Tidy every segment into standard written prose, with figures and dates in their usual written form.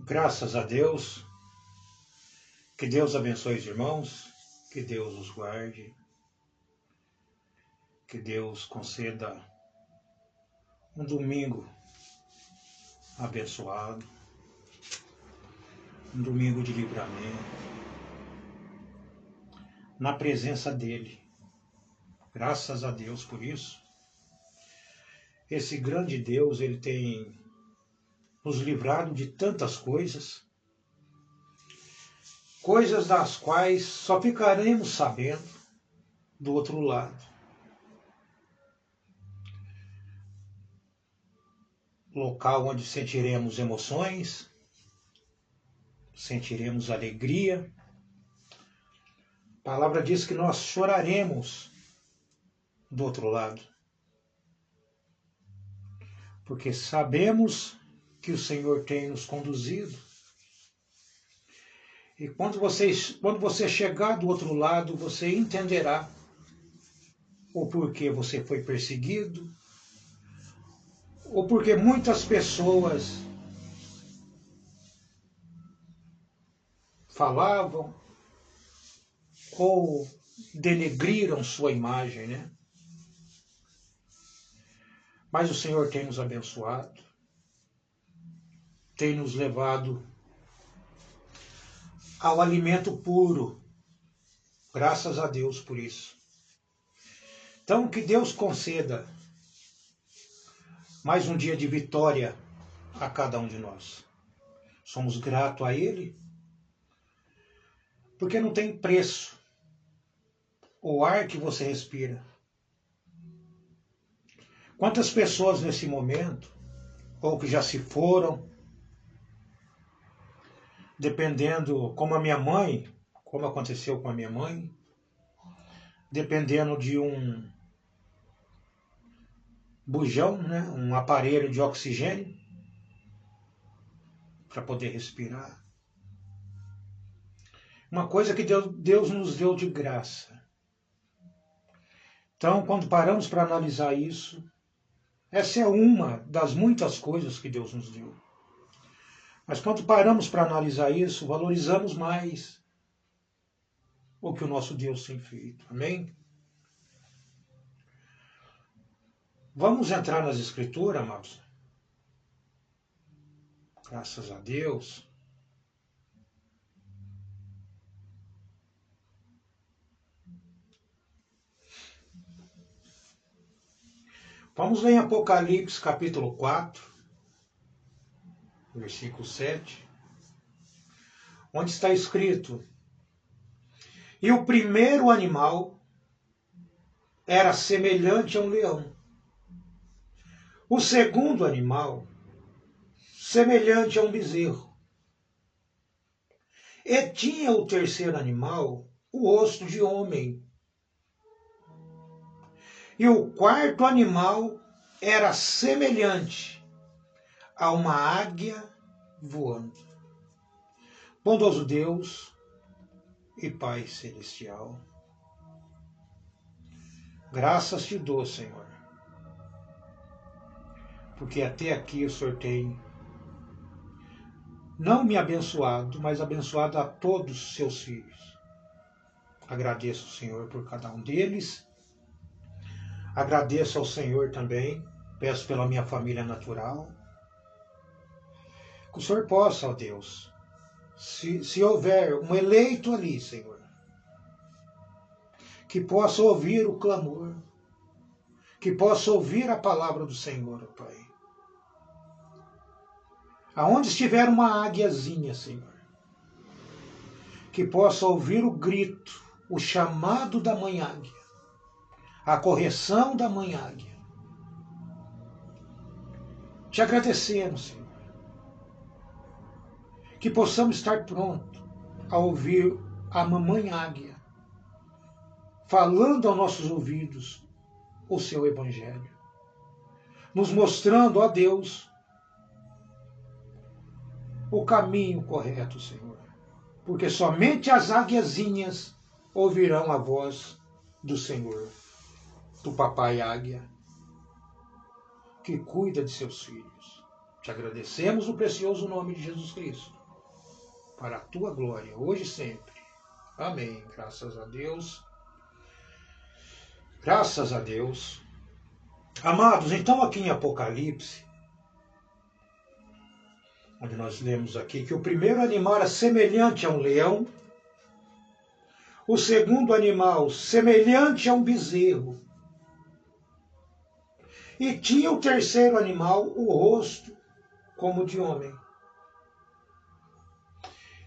Graças a Deus, que Deus abençoe os irmãos, que Deus os guarde, que Deus conceda um domingo abençoado, um domingo de livramento, na presença dEle. Graças a Deus por isso. Esse grande Deus, Ele tem nos livrado de tantas coisas, coisas das quais só ficaremos sabendo do outro lado. Local onde sentiremos emoções, sentiremos alegria. A palavra diz que nós choraremos do outro lado, porque sabemos que o Senhor tem nos conduzido. E quando você chegar do outro lado, você entenderá o porquê você foi perseguido, ou porque muitas pessoas falavam ou denegriram sua imagem, né? Mas o Senhor tem nos abençoado, tem nos levado ao alimento puro. Graças a Deus por isso. Então, que Deus conceda mais um dia de vitória a cada um de nós. Somos gratos a Ele, porque não tem preço o ar que você respira. Quantas pessoas nesse momento, ou que já se foram, dependendo, como a minha mãe, como aconteceu com a minha mãe, dependendo de um bujão, né, um aparelho de oxigênio, para poder respirar. Uma coisa que Deus nos deu de graça. Então, quando paramos para analisar isso, essa é uma das muitas coisas que Deus nos deu. Mas quando paramos para analisar isso, valorizamos mais o que o nosso Deus tem feito. Amém? Vamos entrar nas Escrituras, amados? Graças a Deus. Vamos ler em Apocalipse capítulo 4, versículo 7, onde está escrito: E o primeiro animal era semelhante a um leão. O segundo animal, semelhante a um bezerro. E tinha o terceiro animal o rosto de homem. E o quarto animal era semelhante a uma águia voando. Bondoso Deus e Pai Celestial, graças te dou, Senhor, porque até aqui o Senhor tem não me abençoado, mas abençoado a todos os seus filhos. Agradeço, Senhor, por cada um deles. Agradeço ao Senhor também, peço pela minha família natural. Que o Senhor possa, ó Deus, se houver um eleito ali, Senhor, que possa ouvir o clamor, que possa ouvir a palavra do Senhor, ó Pai. Aonde estiver uma águiazinha, Senhor, que possa ouvir o grito, o chamado da mãe águia, a correção da mãe águia. Te agradecemos, Senhor, que possamos estar prontos a ouvir a mamãe águia falando aos nossos ouvidos o seu evangelho, nos mostrando, ó Deus, o caminho correto, Senhor, porque somente as águiazinhas ouvirão a voz do Senhor, do papai águia, que cuida de seus filhos. Te agradecemos no precioso nome de Jesus Cristo. para a tua glória, hoje e sempre. Amém. Graças a Deus. Graças a Deus. Amados, então aqui em Apocalipse, onde nós lemos aqui que o primeiro animal era semelhante a um leão, o segundo animal semelhante a um bezerro, e tinha o terceiro animal o rosto como de homem.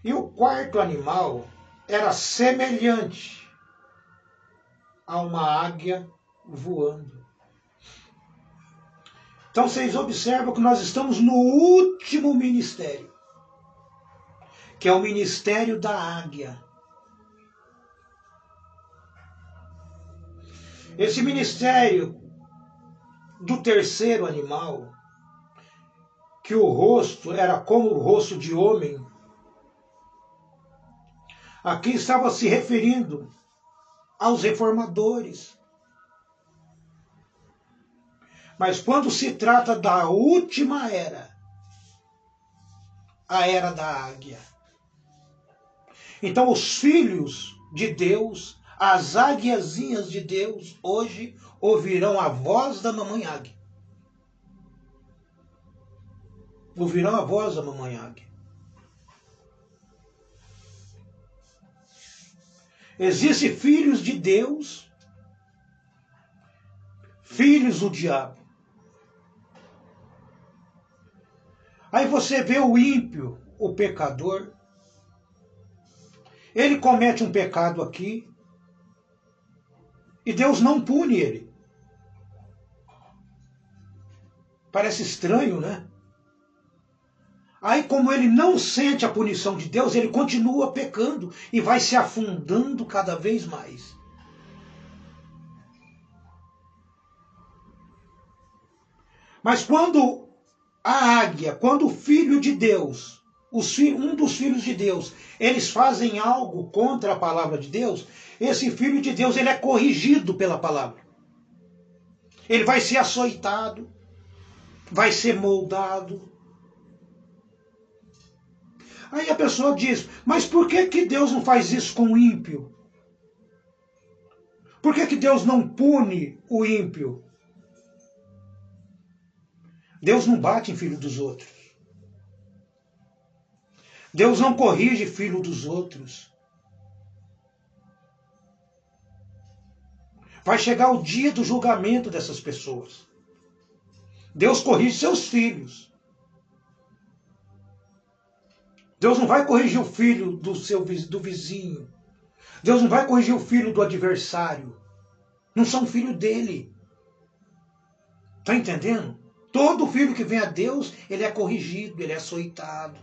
E o quarto animal era semelhante a uma águia voando. Então vocês observam que nós estamos no último ministério, que é o ministério da águia. Esse ministério do terceiro animal, que o rosto era como o rosto de homem, aqui estava se referindo aos reformadores. Mas quando se trata da última era, a era da águia, então os filhos de Deus, as águiazinhas de Deus, hoje ouvirão a voz da mamãe águia. Ouvirão a voz da mamãe águia. Existem filhos de Deus, filhos do diabo. Aí você vê o ímpio, o pecador, ele comete um pecado aqui e Deus não pune ele. Parece estranho, né? Aí, como ele não sente a punição de Deus, ele continua pecando e vai se afundando cada vez mais. Mas quando a águia, quando o filho de Deus, um dos filhos de Deus, eles fazem algo contra a palavra de Deus, esse filho de Deus ele é corrigido pela palavra. Ele vai ser açoitado, vai ser moldado. Aí a pessoa diz, mas por que Deus não faz isso com o ímpio? Por que Deus não pune o ímpio? Deus não bate em filho dos outros. Deus não corrige filho dos outros. Vai chegar o dia do julgamento dessas pessoas. Deus corrige seus filhos. Deus não vai corrigir o filho do vizinho. Deus não vai corrigir o filho do adversário. Não são filho dele. Está entendendo? Todo filho que vem a Deus, ele é corrigido, ele é açoitado.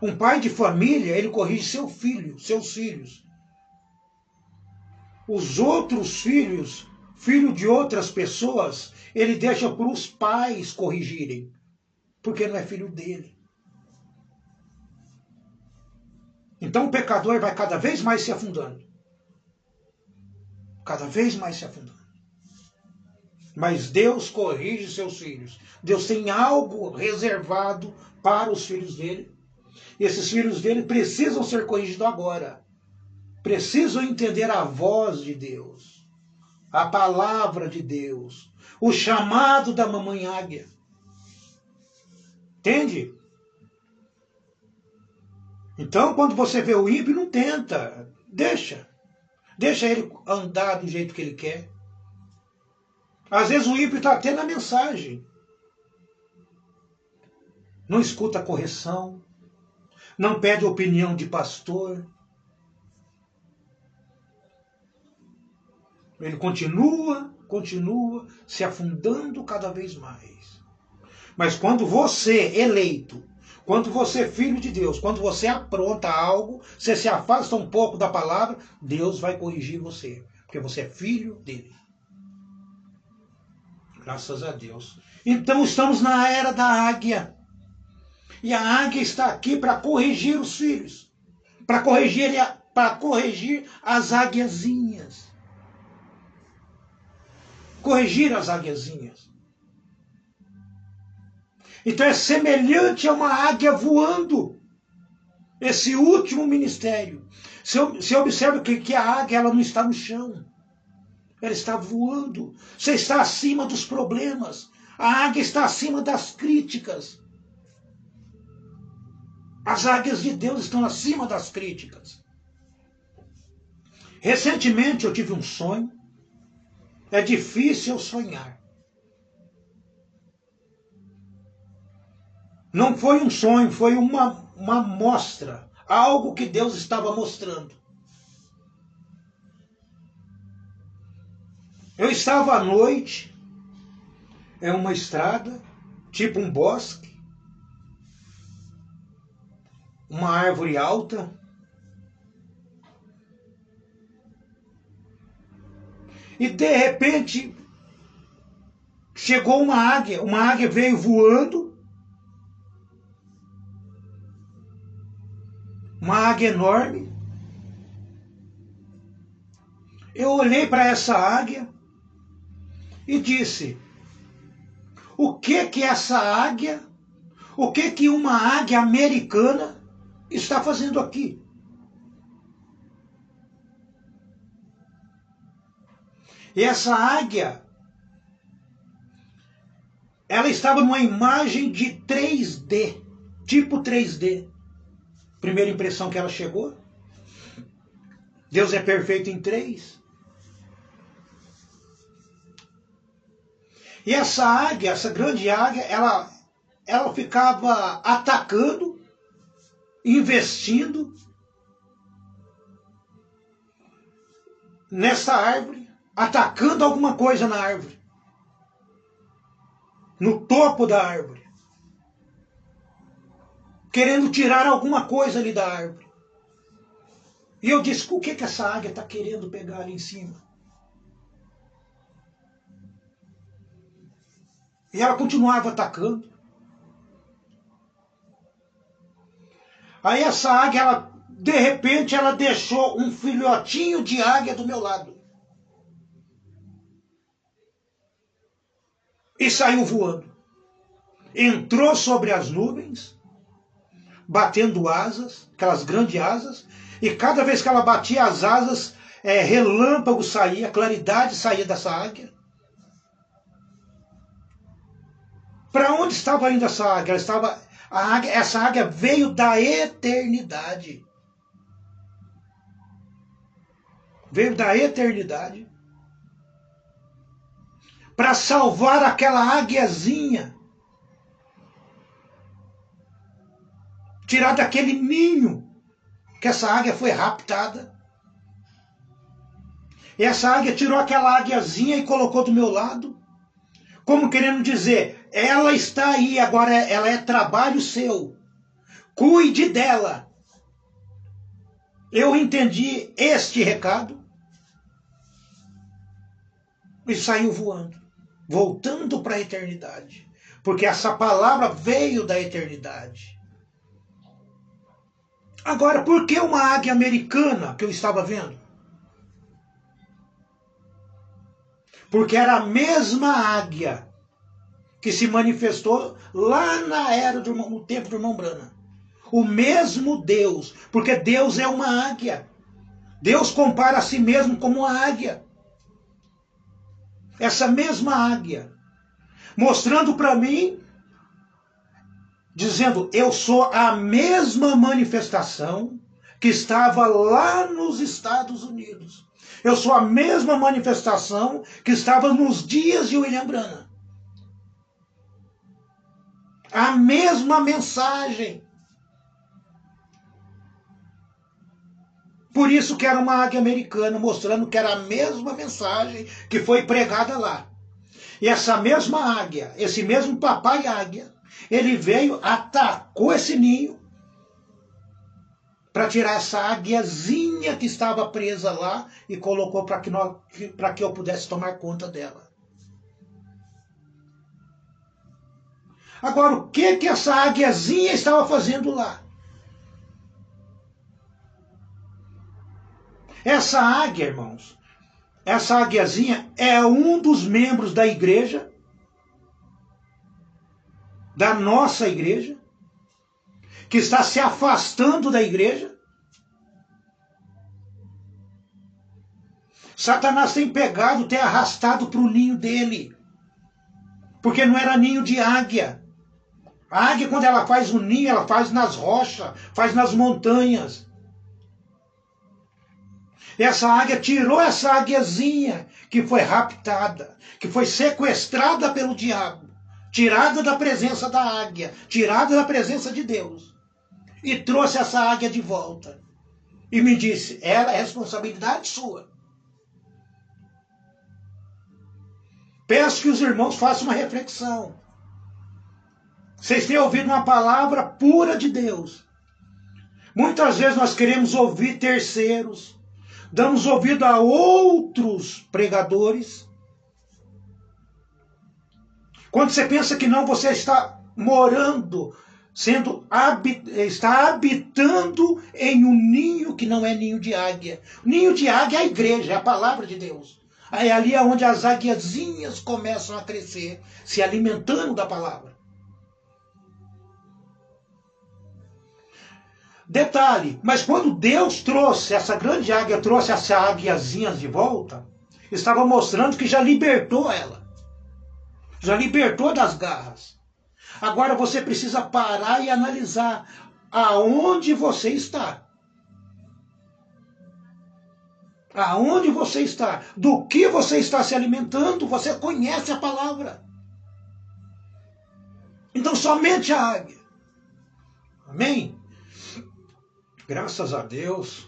Um pai de família, ele corrige seu filho, seus filhos. Os outros filhos, filho de outras pessoas, ele deixa para os pais corrigirem, porque não é filho dele. Então o pecador vai cada vez mais se afundando. Cada vez mais se afundando. Mas Deus corrige seus filhos. Deus tem algo reservado para os filhos dele. E esses filhos dele precisam ser corrigidos agora. Precisam entender a voz de Deus. A palavra de Deus. O chamado da mamãe águia. Entende? Então, quando você vê o ímpio, não tenta. Deixa. Deixa ele andar do jeito que ele quer. Às vezes o ímpio está até na mensagem. Não escuta a correção. Não pede opinião de pastor. Ele continua se afundando cada vez mais. Mas quando você, eleito, quando você, filho de Deus, quando você apronta algo, você se afasta um pouco da palavra, Deus vai corrigir você. Porque você é filho dele. Graças a Deus. Então estamos na era da águia. E a águia está aqui para corrigir os filhos. Para corrigir as águiazinhas. Corrigir as águiazinhas. Então é semelhante a uma águia voando. Esse último ministério. Você observa que a águia ela não está no chão. Ela está voando. Você está acima dos problemas. A águia está acima das críticas. As águias de Deus estão acima das críticas. Recentemente eu tive um sonho. É difícil sonhar. Não foi um sonho, foi uma mostra. Algo que Deus estava mostrando. Eu estava à noite, em uma estrada, tipo um bosque, uma árvore alta. E de repente chegou uma águia veio voando, uma águia enorme. Eu olhei para essa águia e disse: o que essa águia, o que uma águia americana está fazendo aqui? E essa águia, ela estava numa imagem de 3D, tipo 3D. Primeira impressão que ela chegou. Deus é perfeito em 3. E essa águia, essa grande águia, ela ficava atacando, investindo nessa árvore, atacando alguma coisa na árvore, no topo da árvore, querendo tirar alguma coisa ali da árvore. E eu disse: o que essa águia está querendo pegar ali em cima? E ela continuava atacando. Aí essa águia, de repente, ela deixou um filhotinho de águia do meu lado. E saiu voando. Entrou sobre as nuvens, batendo asas, aquelas grandes asas, e cada vez que ela batia as asas, relâmpago saía, claridade saía dessa águia. Para onde estava indo essa águia? Essa águia veio da eternidade. Veio da eternidade para salvar aquela águiazinha, tirar daquele ninho que essa águia foi raptada. E essa águia tirou aquela águiazinha e colocou do meu lado, como querendo dizer: ela está aí, agora ela é trabalho seu. Cuide dela. Eu entendi este recado e saiu voando, voltando para a eternidade. Porque essa palavra veio da eternidade. Agora, por que uma águia americana que eu estava vendo? Porque era a mesma águia que se manifestou lá no tempo do irmão Branham. O mesmo Deus, porque Deus é uma águia. Deus compara a si mesmo como uma águia. Essa mesma águia, mostrando para mim, dizendo: eu sou a mesma manifestação que estava lá nos Estados Unidos. Eu sou a mesma manifestação que estava nos dias de William Branham. A mesma mensagem. Por isso que era uma águia americana, mostrando que era a mesma mensagem que foi pregada lá. E essa mesma águia, esse mesmo papai águia, ele veio, atacou esse ninho para tirar essa águiazinha que estava presa lá e colocou para que eu pudesse tomar conta dela. Agora, o que essa águiazinha estava fazendo lá? Essa águia, irmãos, essa águiazinha é um dos membros da igreja da nossa igreja, que está se afastando da igreja. Satanás tem pegado, tem arrastado para o ninho dele, porque não era ninho de águia. A águia, quando ela faz o ninho, ela faz nas rochas, faz nas montanhas. E essa águia tirou essa águiazinha que foi raptada, que foi sequestrada pelo diabo, tirada da presença da águia, tirada da presença de Deus, e trouxe essa águia de volta. E me disse, ela é responsabilidade sua. Peço que os irmãos façam uma reflexão. Vocês têm ouvido uma palavra pura de Deus. Muitas vezes nós queremos ouvir terceiros, damos ouvido a outros pregadores. Quando você pensa que não, você está morando, está habitando em um ninho que não é ninho de águia. Ninho de águia é a igreja, é a palavra de Deus. Aí ali é onde as águiazinhas começam a crescer, se alimentando da palavra. Detalhe, mas quando Deus trouxe, essa grande águia trouxe essa águiazinha de volta, estava mostrando que já libertou ela. Já libertou das garras. Agora você precisa parar e analisar aonde você está. Aonde você está, do que você está se alimentando, você conhece a palavra. Então somente a águia. Amém? Graças a Deus.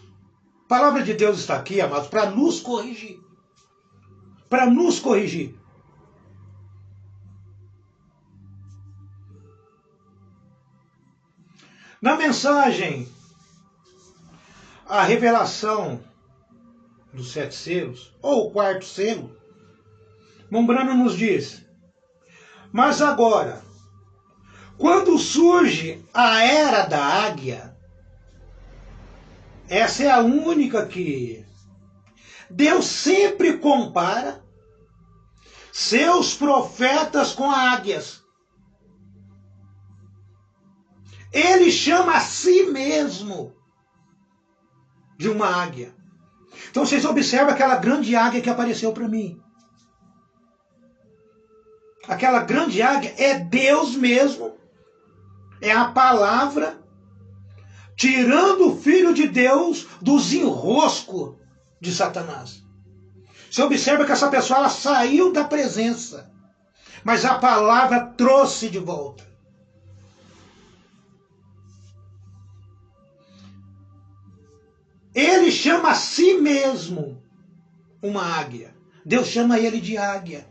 A palavra de Deus está aqui, amados, para nos corrigir. Para nos corrigir. Na mensagem, a revelação dos 7 selos, ou o 4º selo, Mombrano nos diz, mas agora, quando surge a era da águia, essa é a única que Deus sempre compara seus profetas com águias. Ele chama a si mesmo de uma águia. Então vocês observam aquela grande águia que apareceu para mim. Aquela grande águia é Deus mesmo. É a palavra tirando o Filho de Deus dos enroscos de Satanás. Você observa que essa pessoa ela saiu da presença, mas a palavra trouxe de volta. Ele chama a si mesmo uma águia. Deus chama ele de águia.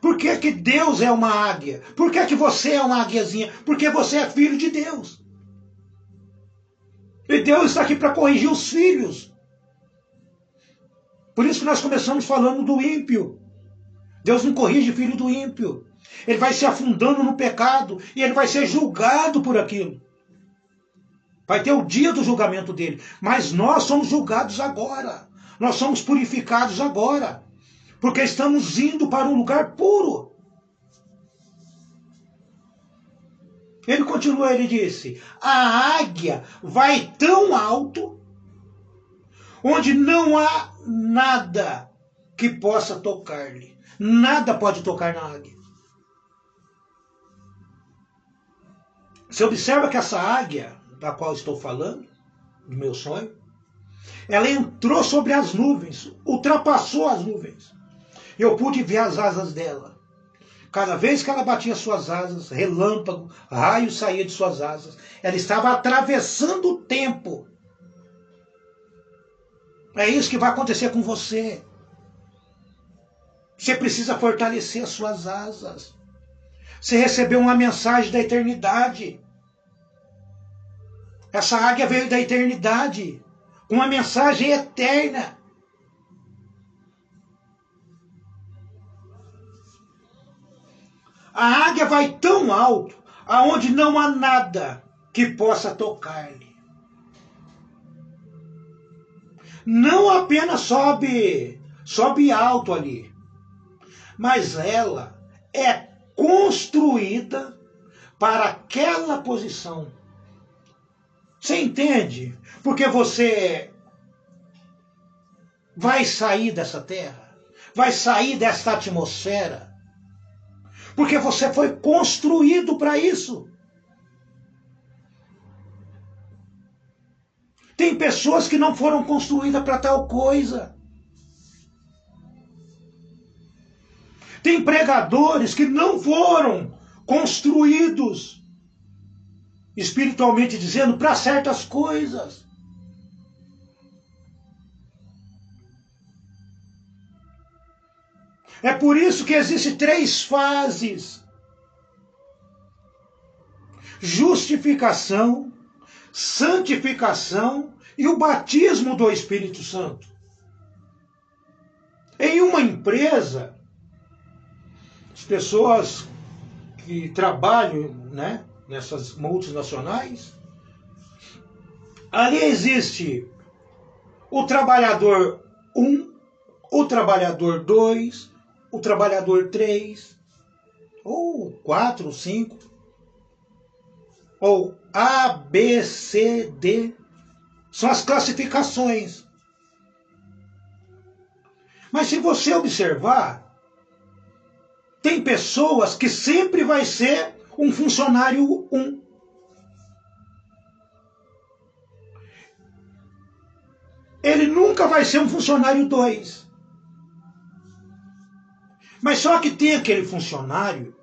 Por que Deus é uma águia? Por que você é uma águiazinha? Porque você é filho de Deus. E Deus está aqui para corrigir os filhos. Por isso que nós começamos falando do ímpio. Deus não corrige o filho do ímpio. Ele vai se afundando no pecado e ele vai ser julgado por aquilo. Vai ter o dia do julgamento dele. Mas nós somos julgados agora. Nós somos purificados agora. Porque estamos indo para um lugar puro. Ele continua, ele disse, a águia vai tão alto, onde não há nada que possa tocar-lhe. Nada pode tocar na águia. Você observa que essa águia, da qual estou falando, do meu sonho, ela entrou sobre as nuvens, ultrapassou as nuvens. Eu pude ver as asas dela. Cada vez que ela batia suas asas, relâmpago, raio saía de suas asas. Ela estava atravessando o tempo. É isso que vai acontecer com você. Você precisa fortalecer as suas asas. Você recebeu uma mensagem da eternidade. Essa águia veio da eternidade, com uma mensagem eterna. A águia vai tão alto, aonde não há nada que possa tocar-lhe. Não apenas sobe alto ali, mas ela é construída para aquela posição. Você entende? Porque você vai sair dessa terra, vai sair desta atmosfera, porque você foi construído para isso. Tem pessoas que não foram construídas para tal coisa. Tem pregadores que não foram construídos, espiritualmente dizendo, para certas coisas. É por isso que existem 3 fases: justificação, santificação e o batismo do Espírito Santo. Em uma empresa, as pessoas que trabalham, né, nessas multinacionais, ali existe o trabalhador 1, o trabalhador 2, o trabalhador 3, ou 4, 5, ou A, B, C, D. São as classificações. Mas se você observar, tem pessoas que sempre vai ser um funcionário 1. Ele nunca vai ser um funcionário 2. Mas só que tem aquele funcionário,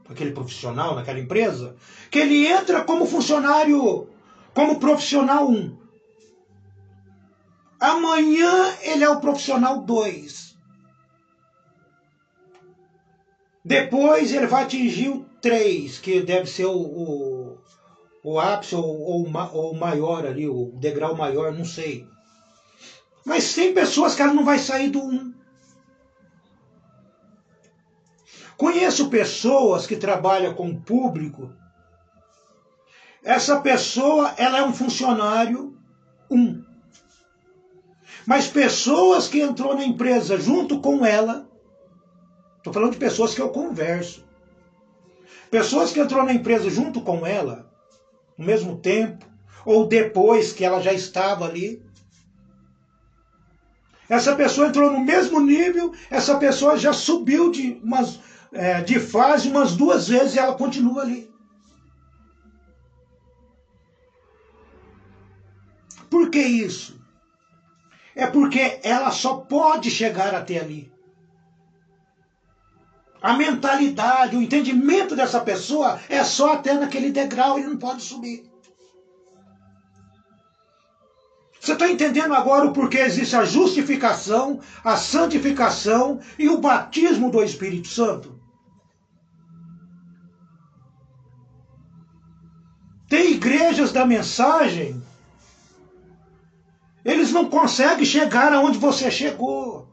aquele profissional naquela empresa, que ele entra como funcionário, como profissional 1. Amanhã ele é o profissional 2. Depois ele vai atingir o 3, que deve ser o ápice ou o maior ali, o degrau maior, não sei. Mas tem pessoas que ela não vai sair do 1. Conheço pessoas que trabalham com o público. Essa pessoa, ela é um funcionário 1. Mas pessoas que entrou na empresa junto com ela, estou falando de pessoas que eu converso, pessoas que entrou na empresa junto com ela, no mesmo tempo, ou depois que ela já estava ali, essa pessoa entrou no mesmo nível, essa pessoa já subiu de fase umas 2 vezes e ela continua ali. Por que isso? É porque ela só pode chegar até ali. A mentalidade, o entendimento dessa pessoa é só até naquele degrau, ele não pode subir. Você está entendendo agora o porquê existe a justificação, a santificação e o batismo do Espírito Santo? Tem igrejas da mensagem, eles não conseguem chegar aonde você chegou.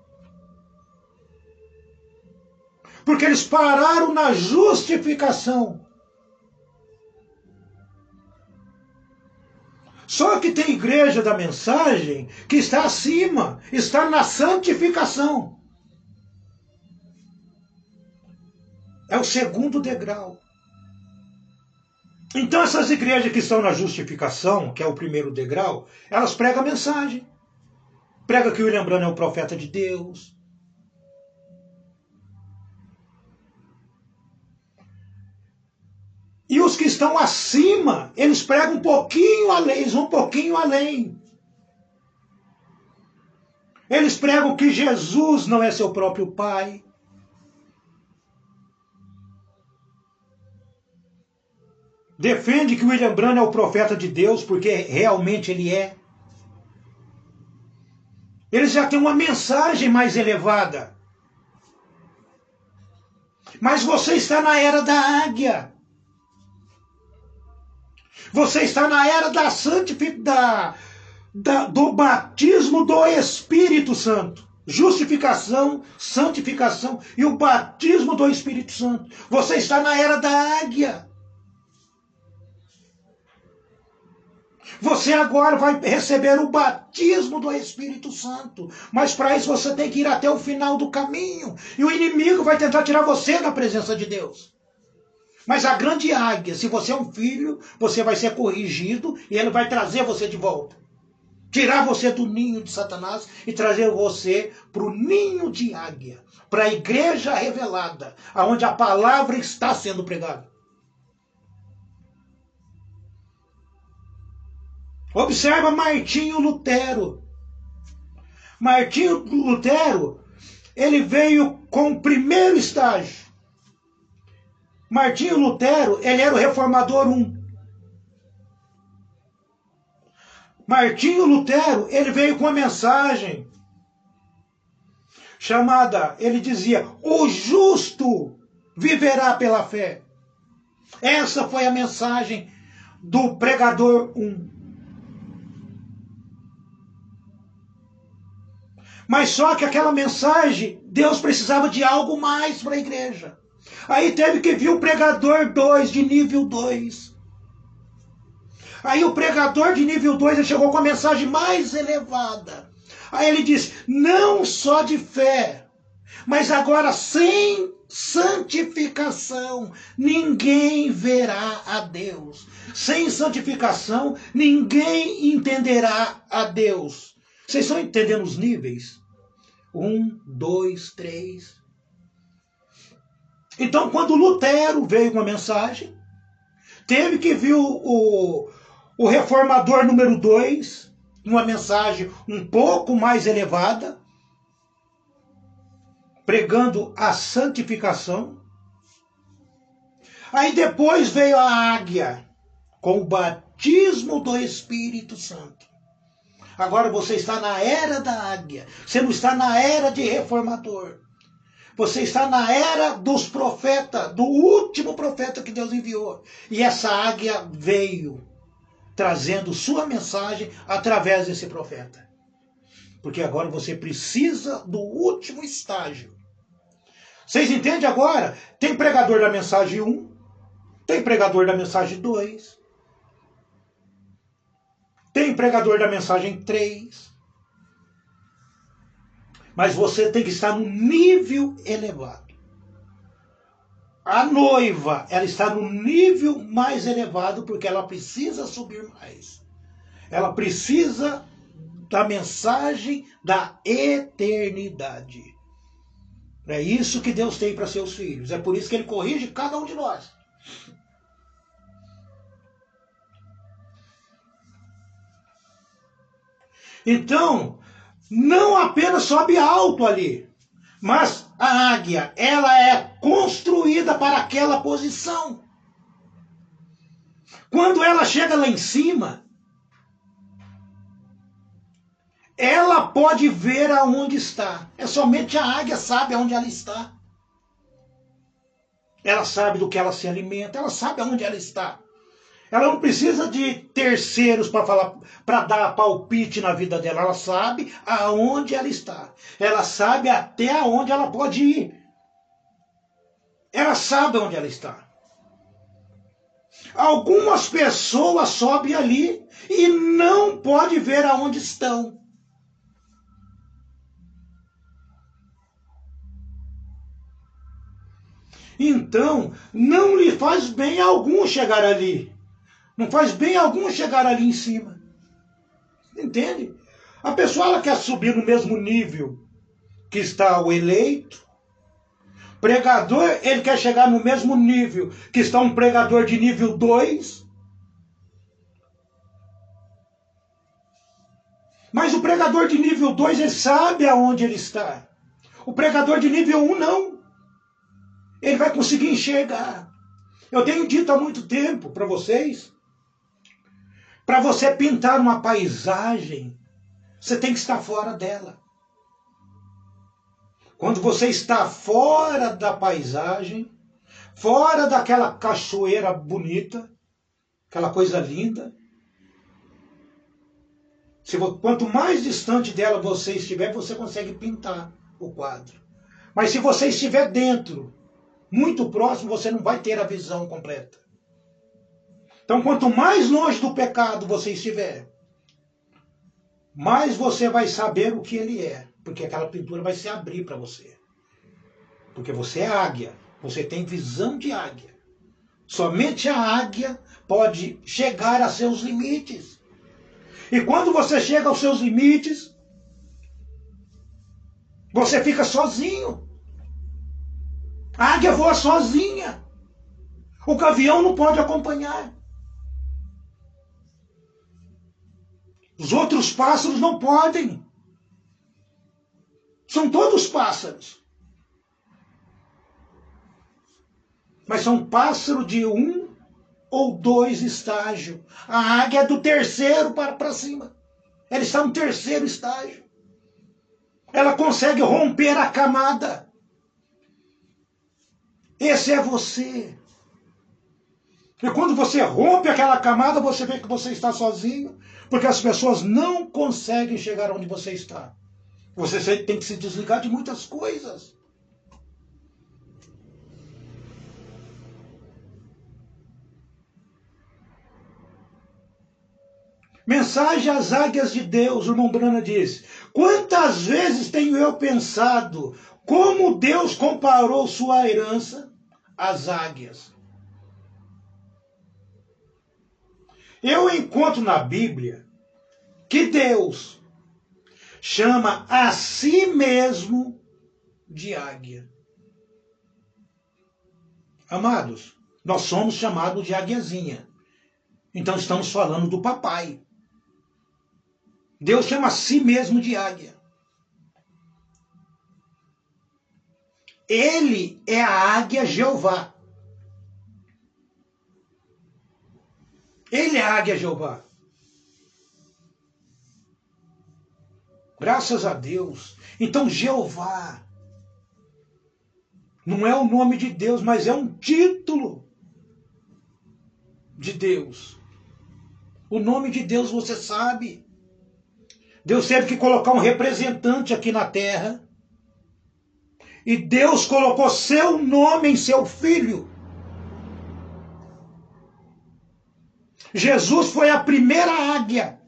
Porque eles pararam na justificação. Só que tem igreja da mensagem que está acima, está na santificação. É o 2º degrau. Então essas igrejas que estão na justificação, que é o 1º degrau, elas pregam a mensagem. Prega que o William Branham é o profeta de Deus. E os que estão acima, eles pregam um pouquinho além, eles vão um pouquinho além. Eles pregam que Jesus não é seu próprio Pai. Defende que William Branham é o profeta de Deus, porque realmente ele é. Eles já têm uma mensagem mais elevada. Mas você está na era da águia. Você está na era da do batismo do Espírito Santo. Justificação, santificação e o batismo do Espírito Santo. Você está na era da águia. Você agora vai receber o batismo do Espírito Santo. Mas para isso você tem que ir até o final do caminho. E o inimigo vai tentar tirar você da presença de Deus. Mas a grande águia, se você é um filho, você vai ser corrigido e ele vai trazer você de volta. Tirar você do ninho de Satanás e trazer você para o ninho de águia. Para a igreja revelada, onde a palavra está sendo pregada. Observa Martinho Lutero. Martinho Lutero, ele veio com o primeiro estágio. Martinho Lutero, ele era o reformador 1. Martinho Lutero, ele veio com uma mensagem chamada, ele dizia, o justo viverá pela fé. Essa foi a mensagem do pregador 1. Mas só que aquela mensagem, Deus precisava de algo mais para a igreja. Aí teve que vir o pregador 2, de nível 2. Aí o pregador de nível 2 ele chegou com a mensagem mais elevada. Aí ele diz, não só de fé, mas agora sem santificação, ninguém verá a Deus. Sem santificação, ninguém entenderá a Deus. Vocês estão entendendo os níveis? 1, 2, 3. Então, quando Lutero veio com a mensagem, teve que vir o reformador número 2, uma mensagem um pouco mais elevada, pregando a santificação. Aí depois veio a águia, com o batismo do Espírito Santo. Agora você está na era da águia. Você não está na era de reformador. Você está na era dos profetas, do último profeta que Deus enviou. E essa águia veio trazendo sua mensagem através desse profeta. Porque agora você precisa do último estágio. Vocês entendem agora? Tem pregador da mensagem 1, tem pregador da mensagem 2, tem pregador da mensagem 3. Mas você tem que estar no nível elevado. A noiva, ela está no nível mais elevado porque ela precisa subir mais. Ela precisa da mensagem da eternidade. É isso que Deus tem para seus filhos. É por isso que Ele corrige cada um de nós. Então, não apenas sobe alto ali, mas a águia, ela é construída para aquela posição. Quando ela chega lá em cima, ela pode ver aonde está. É somente a águia sabe aonde ela está. Ela sabe do que ela se alimenta, ela sabe aonde ela está. Ela não precisa de terceiros para falar, para dar palpite na vida dela. Ela sabe aonde ela está. Ela sabe até aonde ela pode ir. Ela sabe onde ela está. Algumas pessoas sobem ali e não pode ver aonde estão. Então, não lhe faz bem algum chegar ali. Não faz bem algum chegar ali em cima. Entende? A pessoa ela quer subir no mesmo nível que está o eleito. Pregador, ele quer chegar no mesmo nível que está um pregador de nível 2. Mas o pregador de nível 2, ele sabe aonde ele está. O pregador de nível 1, não. Ele vai conseguir enxergar. Eu tenho dito há muito tempo para vocês, para você pintar uma paisagem, você tem que estar fora dela. Quando você está fora da paisagem, fora daquela cachoeira bonita, aquela coisa linda, quanto mais distante dela você estiver, você consegue pintar o quadro. Mas se você estiver dentro, muito próximo, você não vai ter a visão completa. Então, quanto mais longe do pecado você estiver, mais você vai saber o que ele é. Porque aquela pintura vai se abrir para você. Porque você é águia. Você tem visão de águia. Somente a águia pode chegar a seus limites. E quando você chega aos seus limites, você fica sozinho. A águia voa sozinha. O gavião não pode acompanhar. Os outros pássaros não podem. São todos pássaros. Mas são pássaros de 1 ou 2 estágios. A águia é do terceiro para cima. Ela está no terceiro estágio. Ela consegue romper a camada. Esse é você. E quando você rompe aquela camada, você vê que você está sozinho, porque as pessoas não conseguem chegar onde você está. Você tem que se desligar de muitas coisas. Mensagem às águias de Deus, o irmão Brana diz: quantas vezes tenho eu pensado como Deus comparou sua herança às águias. Eu encontro na Bíblia que Deus chama a si mesmo de águia. Amados, nós somos chamados de águiazinha. Então estamos falando do papai. Deus chama a si mesmo de águia. Ele é a águia Jeová. Ele é a águia Jeová. Graças a Deus. Então Jeová não é o nome de Deus, mas é um título de Deus. O nome de Deus você sabe. Deus teve que colocar um representante aqui na terra. E Deus colocou seu nome em seu filho. Jesus foi a primeira águia.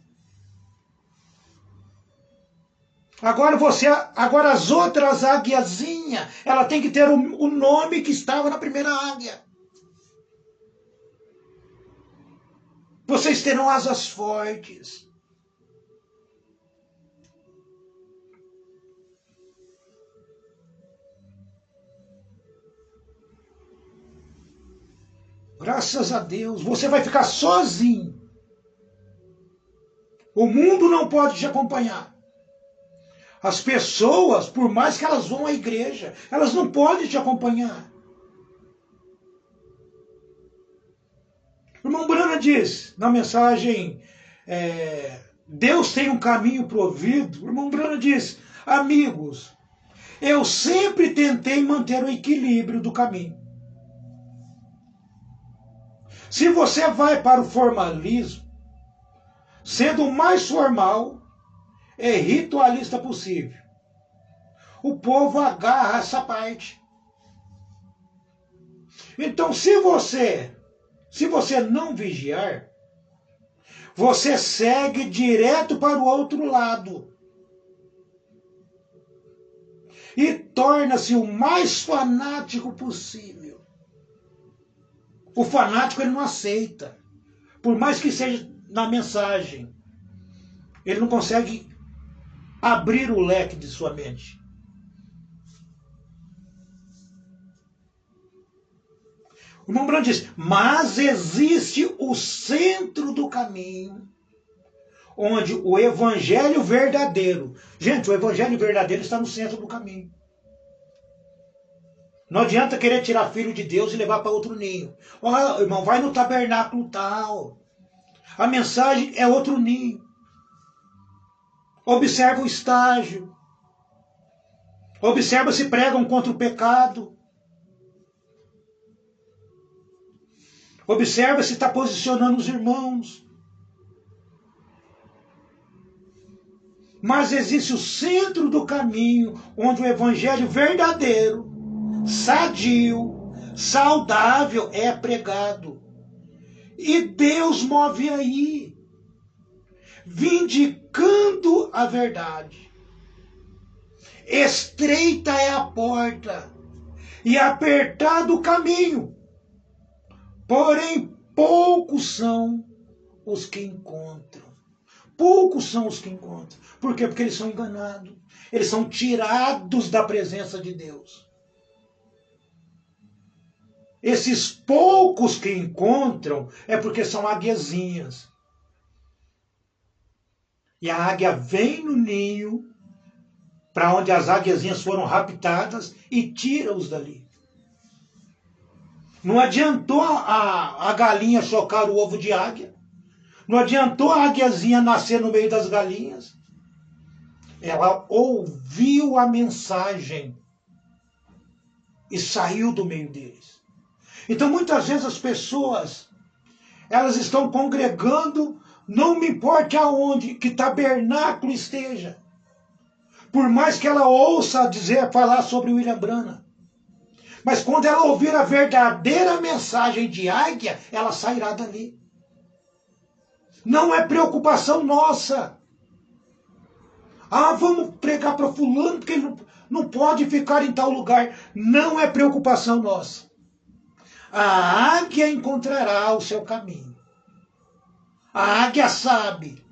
Agora as outras águiazinhas, ela tem que ter o nome que estava na primeira águia. Vocês terão asas fortes. Graças a Deus, você vai ficar sozinho. O mundo não pode te acompanhar. As pessoas, por mais que elas vão à igreja, elas não podem te acompanhar. O irmão Brana diz, na mensagem, Deus tem um caminho provido. O irmão Brana diz, amigos, eu sempre tentei manter o equilíbrio do caminho. Se você vai para o formalismo, sendo o mais formal e ritualista possível, o povo agarra essa parte. Então, se você não vigiar, você segue direto para o outro lado. E torna-se o mais fanático possível. O fanático ele não aceita. Por mais que seja na mensagem, ele não consegue abrir o leque de sua mente. O irmão Brando diz, mas existe o centro do caminho, onde o evangelho verdadeiro... Gente, o evangelho verdadeiro está no centro do caminho. Não adianta querer tirar filho de Deus e levar para outro ninho. Ó, irmão, vai no tabernáculo tal. A mensagem é outro ninho. Observa o estágio. Observa se pregam contra o pecado. Observa se está posicionando os irmãos. Mas existe o centro do caminho, onde o evangelho verdadeiro, sadio, saudável é pregado. E Deus move aí, vindicando a verdade. Estreita é a porta e apertado o caminho, porém poucos são os que encontram. Poucos são os que encontram. Por quê? Porque eles são enganados. Eles são tirados da presença de Deus. Esses poucos que encontram é porque são águiazinhas. E a águia vem no ninho, para onde as águiazinhas foram raptadas, e tira-os dali. Não adiantou a galinha chocar o ovo de águia. Não adiantou a águiazinha nascer no meio das galinhas. Ela ouviu a mensagem e saiu do meio deles. Então, muitas vezes as pessoas, elas estão congregando, não me importa aonde, que tabernáculo esteja. Por mais que ela ouça falar sobre William Branham. Mas quando ela ouvir a verdadeira mensagem de águia, ela sairá dali. Não é preocupação nossa. Ah, vamos pregar para fulano, porque ele não pode ficar em tal lugar. Não é preocupação nossa. A águia encontrará o seu caminho. A águia sabe.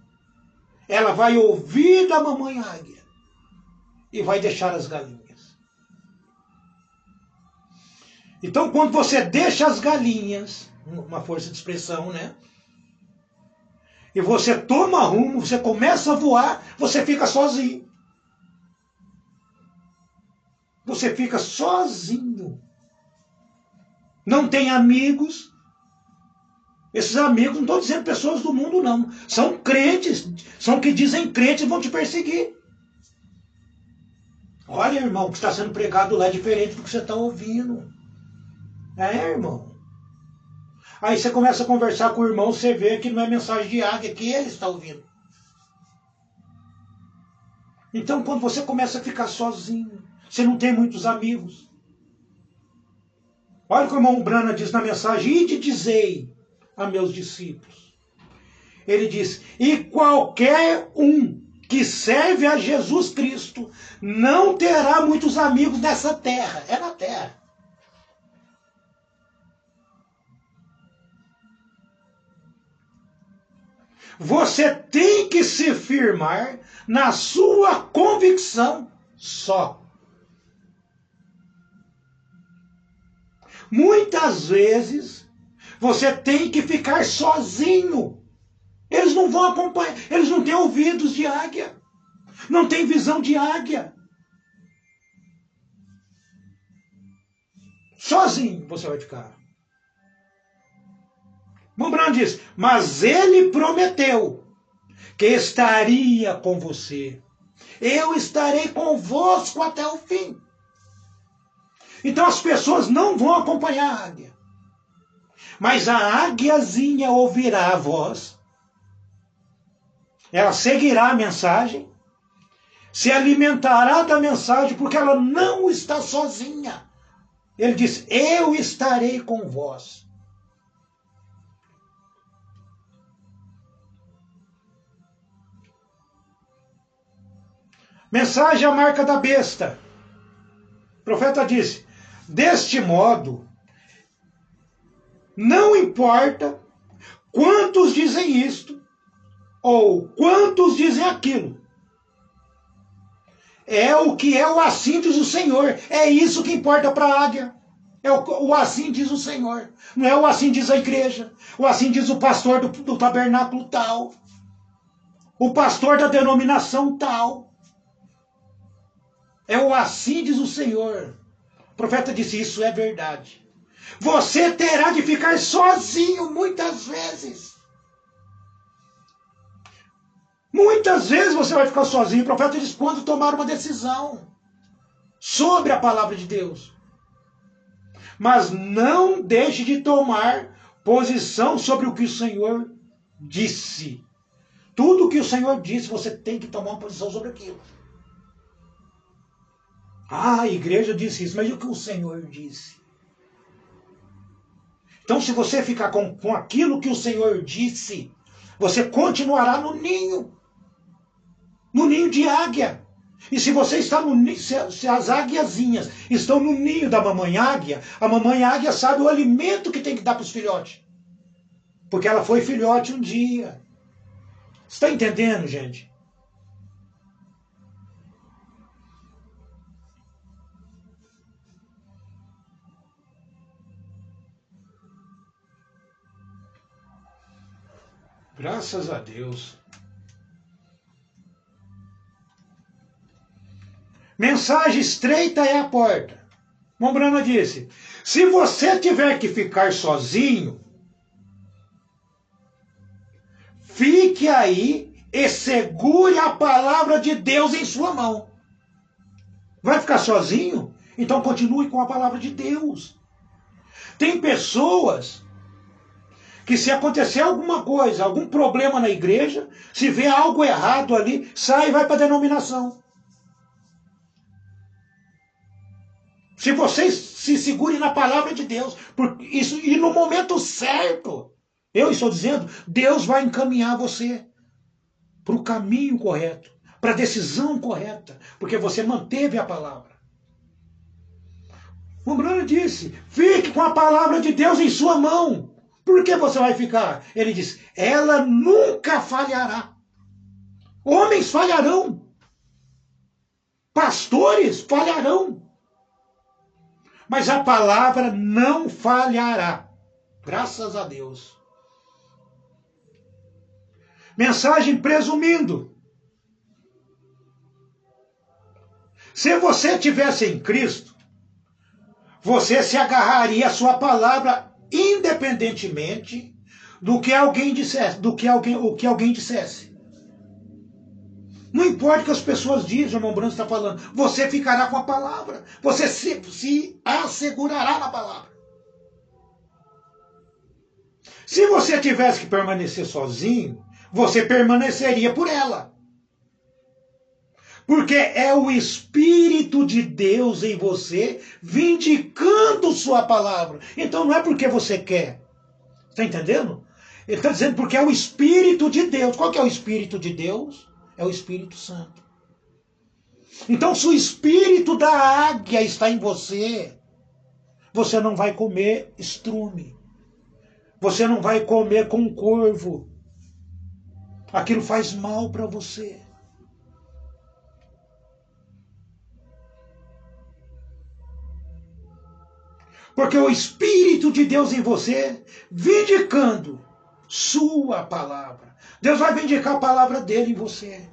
Ela vai ouvir da mamãe águia e vai deixar as galinhas. Então, quando você deixa as galinhas, uma força de expressão, né? E você toma rumo, você começa a voar, você fica sozinho. Você fica sozinho. Não tem amigos. Esses amigos, não estou dizendo pessoas do mundo, não. São crentes, são que dizem crentes e vão te perseguir. Olha, irmão, o que está sendo pregado lá é diferente do que você está ouvindo. É, irmão. Aí você começa a conversar com o irmão, você vê que não é mensagem de águia, que ele está ouvindo. Então, quando você começa a ficar sozinho, você não tem muitos amigos. Olha o que o irmão Branham diz na mensagem: ide dizei a meus discípulos. Ele diz: e qualquer um que serve a Jesus Cristo não terá muitos amigos nessa terra. É na terra. Você tem que se firmar na sua convicção só. Muitas vezes você tem que ficar sozinho. Eles não vão acompanhar, eles não têm ouvidos de águia, não têm visão de águia. Sozinho você vai ficar. Branham diz: mas ele prometeu que estaria com você. Eu estarei convosco até o fim. Então as pessoas não vão acompanhar a águia. Mas a águiazinha ouvirá a voz. Ela seguirá a mensagem. Se alimentará da mensagem, porque ela não está sozinha. Ele diz: eu estarei com vós. Mensagem à marca da besta. O profeta disse: deste modo, não importa quantos dizem isto, ou quantos dizem aquilo. É o que é o assim diz o Senhor. É isso que importa para a águia. É o assim diz o Senhor. Não é o assim diz a igreja. O assim diz o pastor do tabernáculo tal. O pastor da denominação tal. É o assim diz o Senhor. O profeta disse: isso é verdade. Você terá de ficar sozinho muitas vezes. Muitas vezes você vai ficar sozinho. O profeta diz: quando tomar uma decisão sobre a palavra de Deus. Mas não deixe de tomar posição sobre o que o Senhor disse. Tudo o que o Senhor disse, você tem que tomar uma posição sobre aquilo. Ah, a igreja disse isso, mas e o que o Senhor disse? Então, se você ficar com aquilo que o Senhor disse, você continuará no ninho de águia. E se você está no ninho, se as águiazinhas estão no ninho da mamãe águia, a mamãe águia sabe o alimento que tem que dar para os filhotes. Porque ela foi filhote um dia. Está entendendo, gente? Graças a Deus. Mensagem estreita é a porta. Mombrana disse, se você tiver que ficar sozinho, fique aí e segure a palavra de Deus em sua mão. Vai ficar sozinho? Então continue com a palavra de Deus. Tem pessoas que se acontecer alguma coisa, algum problema na igreja, se vê algo errado ali, sai e vai para a denominação. Se vocês se segurem na palavra de Deus, por isso, e no momento certo, eu estou dizendo, Deus vai encaminhar você para o caminho correto, para a decisão correta, porque você manteve a palavra. O Bruno disse, fique com a palavra de Deus em sua mão. Por que você vai ficar? Ele disse, ela nunca falhará. Homens falharão. Pastores falharão. Mas a palavra não falhará. Graças a Deus. Mensagem presumindo. Se você tivesse em Cristo, você se agarraria à sua palavra independentemente do que alguém dissesse, o que alguém dissesse. Não importa o que as pessoas dizem, o irmão Branco está falando, você ficará com a palavra, você se assegurará na palavra. Se você tivesse que permanecer sozinho, você permaneceria por ela. Porque é o Espírito de Deus em você vindicando sua palavra. Então não é porque você quer. Está entendendo? Ele está dizendo porque é o Espírito de Deus. Qual que é o Espírito de Deus? É o Espírito Santo. Então se o Espírito da águia está em você, você não vai comer estrume. Você não vai comer com corvo. Aquilo faz mal para você. Porque o Espírito de Deus em você, vindicando sua palavra. Deus vai vindicar a palavra dele em você.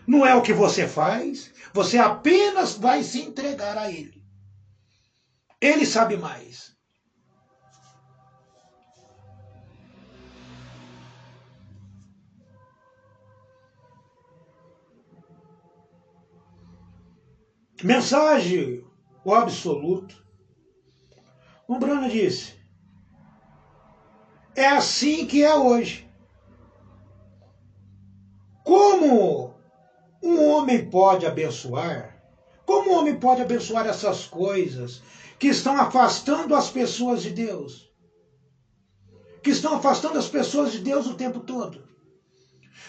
Não é o que você faz, você apenas vai se entregar a ele. Ele sabe mais. Mensagem, o absoluto. O Bruno disse, é assim que é hoje. Como um homem pode abençoar? Como um homem pode abençoar essas coisas que estão afastando as pessoas de Deus? Que estão afastando as pessoas de Deus o tempo todo?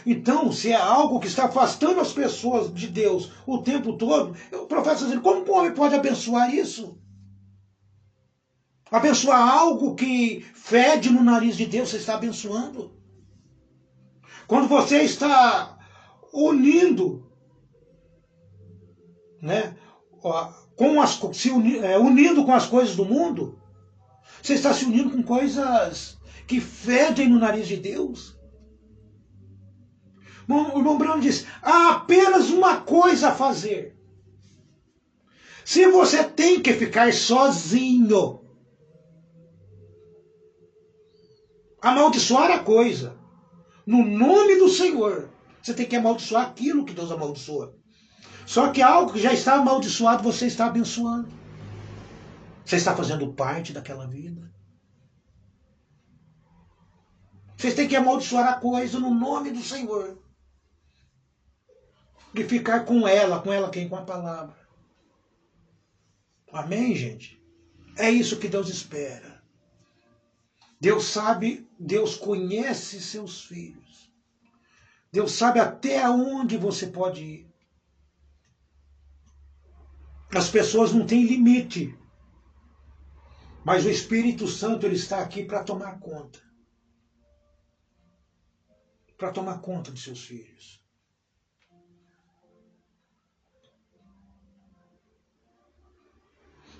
Então, se é algo que está afastando as pessoas de Deus o tempo todo, o profeta está dizendo, como um homem pode abençoar isso? Abençoar algo que fede no nariz de Deus, você está abençoando. Quando você está unindo, né, unindo com as coisas do mundo, você está se unindo com coisas que fedem no nariz de Deus. O irmão Bruno diz, há apenas uma coisa a fazer. Se você tem que ficar sozinho, amaldiçoar a coisa, no nome do Senhor, você tem que amaldiçoar aquilo que Deus amaldiçoa. Só que algo que já está amaldiçoado, você está abençoando. Você está fazendo parte daquela vida. Vocês têm que amaldiçoar a coisa no nome do Senhor. E ficar com ela quem? Com a palavra. Amém, gente? É isso que Deus espera. Deus sabe, Deus conhece seus filhos. Deus sabe até onde você pode ir. As pessoas não têm limite. Mas o Espírito Santo ele está aqui para tomar conta. Para tomar conta de seus filhos.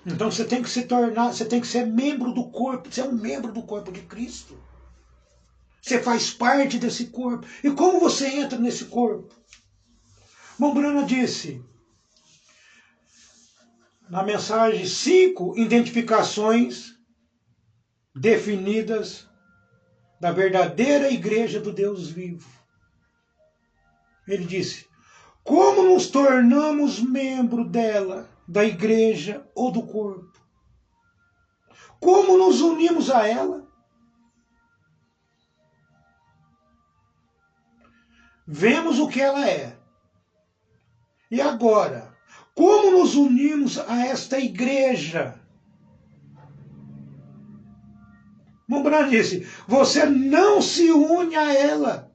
Então você tem que se tornar, você tem que ser membro do corpo, você é um membro do corpo de Cristo. Você faz parte desse corpo. E como você entra nesse corpo? Mombrana disse, na mensagem, 5 identificações definidas da verdadeira igreja do Deus vivo. Ele disse, como nos tornamos membro dela, da igreja ou do corpo? Como nos unimos a ela? Vemos o que ela é. E agora, como nos unimos a esta igreja? Mombrana disse, você não se une a ela.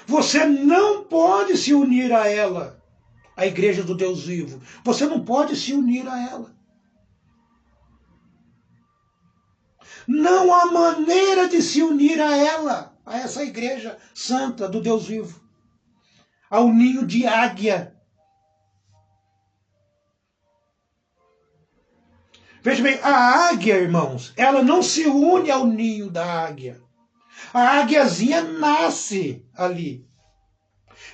Você não pode se unir a ela, a igreja do Deus vivo. Você não pode se unir a ela. Não há maneira de se unir a ela, a essa igreja santa do Deus vivo, ao ninho de águia. Veja bem, a águia, irmãos, ela não se une ao ninho da águia. A águiazinha nasce ali.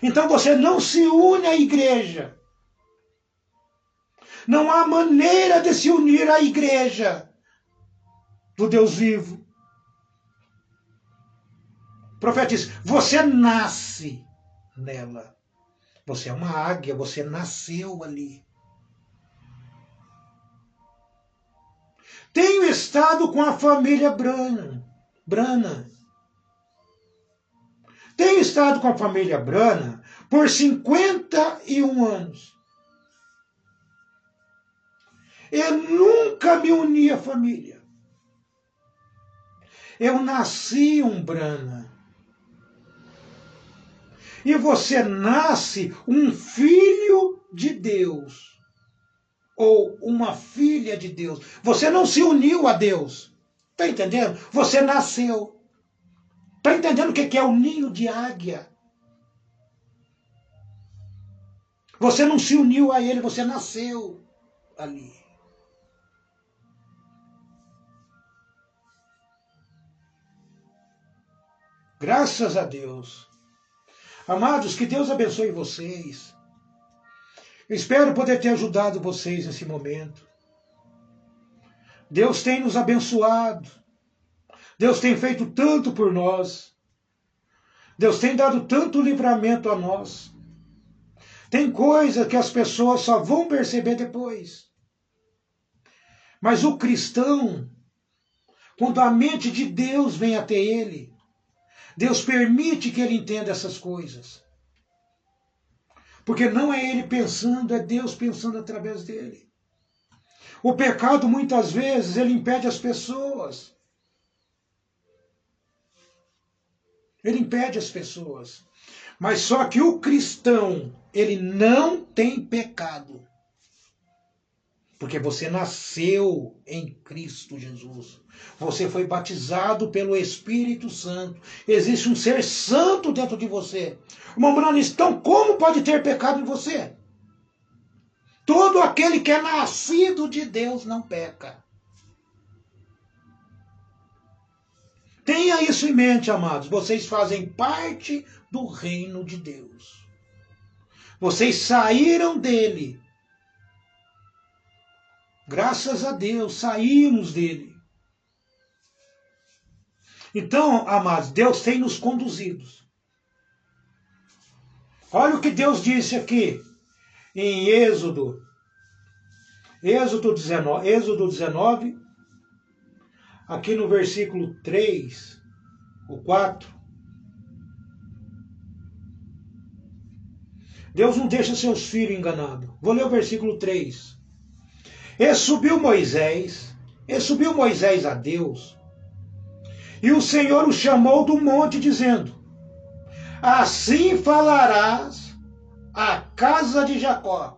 Então você não se une à igreja. Não há maneira de se unir à igreja do Deus vivo. O profeta diz, você nasce nela. Você é uma águia, você nasceu ali. Tenho estado com a família Brana. Tenho estado com a família Brana por 51 anos. Eu nunca me uni à família. Eu nasci um Brana. E você nasce um filho de Deus. Ou uma filha de Deus. Você não se uniu a Deus. Está entendendo? Você nasceu. Está entendendo o que é o ninho de águia? Você não se uniu a ele, você nasceu ali. Graças a Deus. Amados, que Deus abençoe vocês. Eu espero poder ter ajudado vocês nesse momento. Deus tem nos abençoado. Deus tem feito tanto por nós. Deus tem dado tanto livramento a nós. Tem coisa que as pessoas só vão perceber depois. Mas o cristão, quando a mente de Deus vem até ele, Deus permite que ele entenda essas coisas. Porque não é ele pensando, é Deus pensando através dele. O pecado, muitas vezes, ele impede as pessoas. Ele impede as pessoas. Mas só que o cristão, ele não tem pecado. Porque você nasceu em Cristo Jesus. Você foi batizado pelo Espírito Santo. Existe um ser santo dentro de você. Mombrana, então como pode ter pecado em você? Todo aquele que é nascido de Deus não peca. Tenha isso em mente, amados. Vocês fazem parte do reino de Deus. Vocês saíram dele. Graças a Deus, saímos dele. Então, amados, Deus tem nos conduzido. Olha o que Deus disse aqui em Êxodo 19, aqui no versículo 3, o 4. Deus não deixa seus filhos enganados. Vou ler o versículo 3. E subiu Moisés a Deus E o Senhor o chamou do monte, dizendo: assim falarás à casa de Jacó,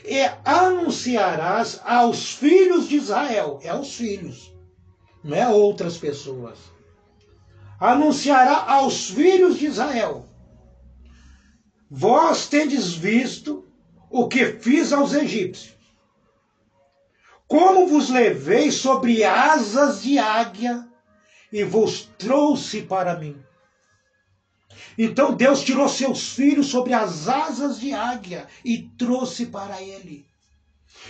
e anunciarás aos filhos de Israel. É os filhos, não é outras pessoas. Anunciará aos filhos de Israel: vós tendes visto o que fiz aos egípcios, como vos levei sobre asas de águia e vos trouxe para mim. Então Deus tirou seus filhos sobre as asas de águia e trouxe para ele.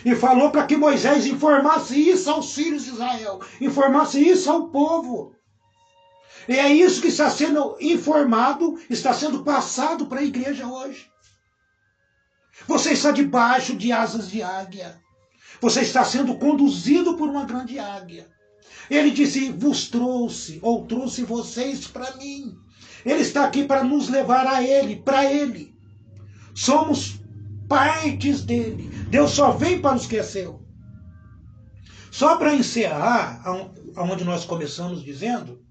E falou para que Moisés informasse isso aos filhos de Israel, informasse isso ao povo. E é isso que está sendo informado, está sendo passado para a igreja hoje. Você está debaixo de asas de águia. Você está sendo conduzido por uma grande águia. Ele disse: vos trouxe, ou trouxe vocês para mim. Ele está aqui para nos levar a ele, para ele. Somos partes dele. Deus só vem para os que é seu. Só para encerrar, onde nós começamos dizendo,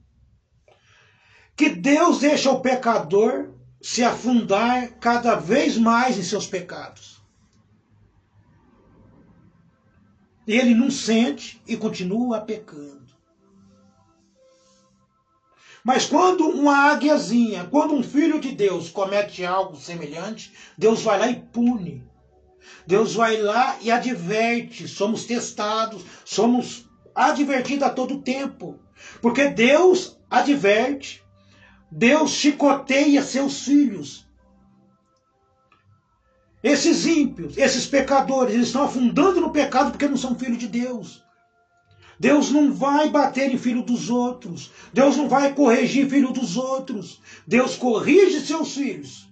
que Deus deixa o pecador se afundar cada vez mais em seus pecados. E ele não sente e continua pecando. Mas quando uma águiazinha, quando um filho de Deus comete algo semelhante, Deus vai lá e pune. Deus vai lá e adverte. Somos testados, somos advertidos a todo tempo. Porque Deus adverte, Deus chicoteia seus filhos. Esses ímpios, esses pecadores, eles estão afundando no pecado porque não são filhos de Deus. Deus não vai bater em filho dos outros. Deus não vai corrigir filho dos outros. Deus corrige seus filhos.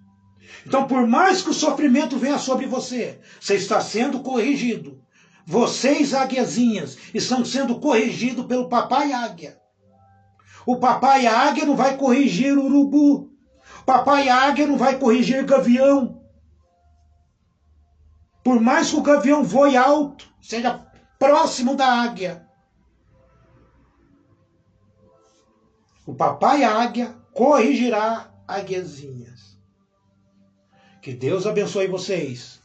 Então, por mais que o sofrimento venha sobre você, você está sendo corrigido. Vocês, águiazinhas, estão sendo corrigidos pelo papai águia. O papai águia não vai corrigir o urubu. O papai águia não vai corrigir gavião. Por mais que o gavião voe alto, seja próximo da águia, o papai águia corrigirá águiazinhas. Que Deus abençoe vocês.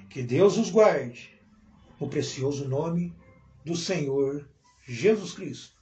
Que Deus os guarde. No precioso nome do Senhor Jesus Cristo.